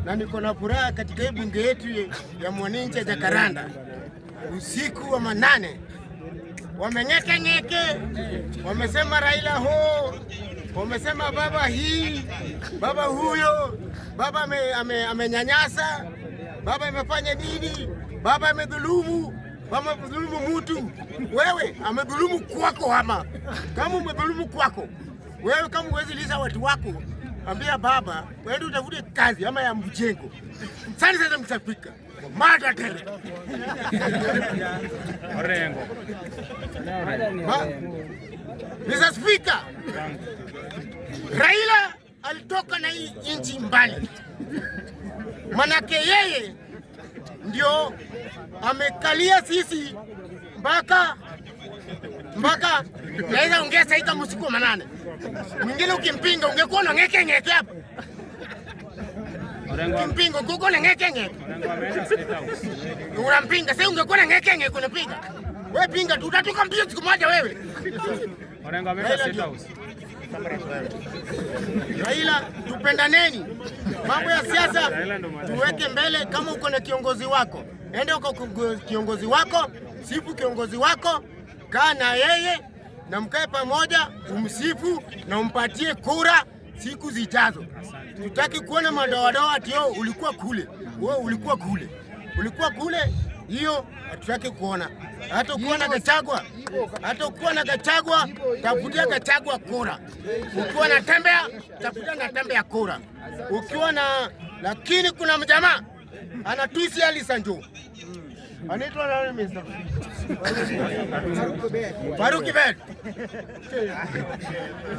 Na niko na furaha katika bunge yetu ya mwananchi ya Jacaranda. Usiku wa manane wamenyeke, wamesema Raila ho, wamesema baba hii, baba huyo, baba amenyanyasa, baba amefanya nini, baba amedhulumu, baba amedhulumu mtu. Wewe amedhulumu kwako ama kama umedhulumu kwako wewe, kama huwezi lisha watu wako, ambia baba wewe utafute kazi ama ya mjengo. Sasa mtapika mada tena. Orengo. Mr. Speaker, Raila alitoka na hii nchi mbali. Manake yeye ndio amekalia sisi mpaka naweza ongea sasa kama usiku wa manane. Mwingine ukimpinga ungekuwa na ngeke hapa. Kimpingo kuko na ngeke. Unampinga sasa ungekuwa na ngeke kunipiga. Wewe pinga tu utatoka mbio siku moja wewe. Orengo ameenda State House. Raila, tupendaneni. Mambo ya siasa tuweke mbele. Kama uko na kiongozi wako, enda kwa kiongozi wako, sifu kiongozi wako, kaa na yeye na mkae pamoja, umsifu na umpatie kura siku zijazo. Tutaki kuona madoadoa ati ulikuwa kule, wewe ulikuwa kule, hiyo hatutaki kuona. Hata ukiwa na Gachagua, tafutia Gachagua kura. Ukiwa na Tembea, tafutia na Tembea kura. Ukiwa na, lakini kuna mjamaa anatusi Alisa Njo. Anaitwa nani Mr.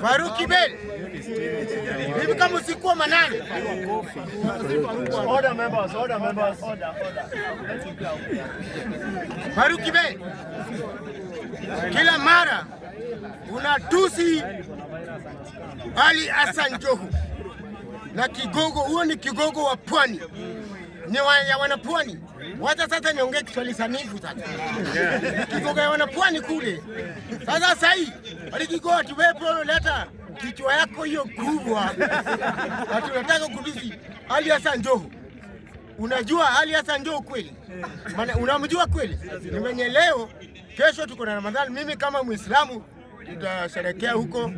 Faruki Bed. Hivi kama usikuwa manane. Order members. Faruki Bed. Kila mara unatusi Ali Hassan Joho. Na kigogo, huo ni kigogo wa pwani. Ni ya wanapwani. Wacha sasa niongee Kiswahili sanifu sasa. Kigogo ya wanapwani kule. Sasa hii alikigoa tuwepo leta kichwa yako hiyo kubwa. Ati unataka kudusi Ali Hassan Joho. Unajua Ali Hassan Joho kweli? Maana unamjua kweli? Ni mwenye leo, kesho tuko na Ramadhani. Mimi kama Muislamu tutasherehekea huko.